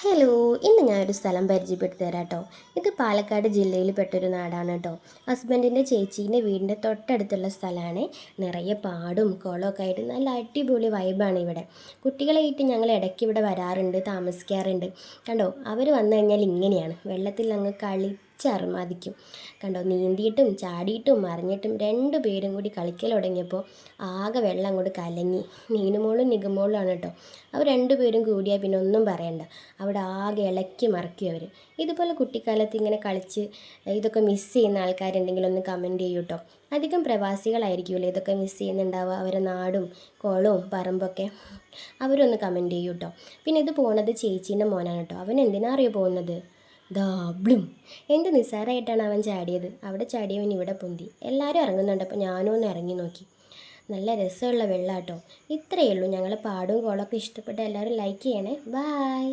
Hello, ഇന്ന് ഞാനൊരു സ്ഥലം പരിചയപ്പെടുത്തി തരാം കേട്ടോ. ഇത് പാലക്കാട് ജില്ലയിൽ പെട്ടൊരു നാടാണ് കേട്ടോ. ഹസ്ബൻഡിൻ്റെ ചേച്ചീൻ്റെ വീടിൻ്റെ തൊട്ടടുത്തുള്ള സ്ഥലമാണ്. നിറയെ പാടും കുളമൊക്കെ ആയിട്ട് നല്ല അടിപൊളി വൈബാണ് ഇവിടെ. കുട്ടികളായിട്ട് ഞങ്ങൾ ഇടയ്ക്ക് ഇവിടെ വരാറുണ്ട്, താമസിക്കാറുണ്ട്. കണ്ടോ, അവർ വന്നു കഴിഞ്ഞാൽ ഇങ്ങനെയാണ്, വെള്ളത്തിൽ അങ്ങ് കളിച്ചർമാദിക്കും. കണ്ടോ, നീന്തിയിട്ടും ചാടിയിട്ടും മറിഞ്ഞിട്ടും രണ്ടു പേരും കൂടി കളിക്കൽ തുടങ്ങിയപ്പോൾ ആകെ വെള്ളം അങ്ങോട്ട് കലങ്ങി. നീനുമോളും നിഗമോളുമാണ് കേട്ടോ. അവർ രണ്ടുപേരും കൂടിയാൽ പിന്നെ ഒന്നും പറയണ്ട, അവിടെ ആകെ ഇളക്കി മറിക്കും അവർ. ഇതുപോലെ കുട്ടിക്കാലത്ത് ഇങ്ങനെ കളിച്ച് ഇതൊക്കെ മിസ്സ് ചെയ്യുന്ന ആൾക്കാരുണ്ടെങ്കിൽ ഒന്ന് കമൻറ്റ് ചെയ്യൂ കേട്ടോ. അധികം പ്രവാസികളായിരിക്കുമല്ലോ ഇതൊക്കെ മിസ്സ് ചെയ്യുന്നുണ്ടാവുക, അവരുടെ നാടും കുളവും പറമ്പൊക്കെ. അവരൊന്ന് കമൻറ്റ് ചെയ്യൂ കേട്ടോ. പിന്നെ ഇത് പോണത് ചേച്ചീൻ്റെ മോനാണ് കേട്ടോ. അവൻ എന്തിനാ അറിയോ പോകുന്നത്? ദാബ്ലും എന്ത് നിസ്സാരമായിട്ടാണ് അവൻ ചാടിയത്. അവിടെ ചാടിയവൻ ഇവിടെ പൊന്തി. എല്ലാവരും ഇറങ്ങുന്നുണ്ട്, അപ്പോൾ ഞാനും ഒന്ന് ഇറങ്ങി നോക്കി. നല്ല രസമുള്ള വെള്ളം കേട്ടോ. ഇത്രയേ ഉള്ളൂ. ഞങ്ങൾ പാടും കുളമൊക്കെ ഇഷ്ടപ്പെട്ട എല്ലാവരും ലൈക്ക് ചെയ്യണേ. ബായ്.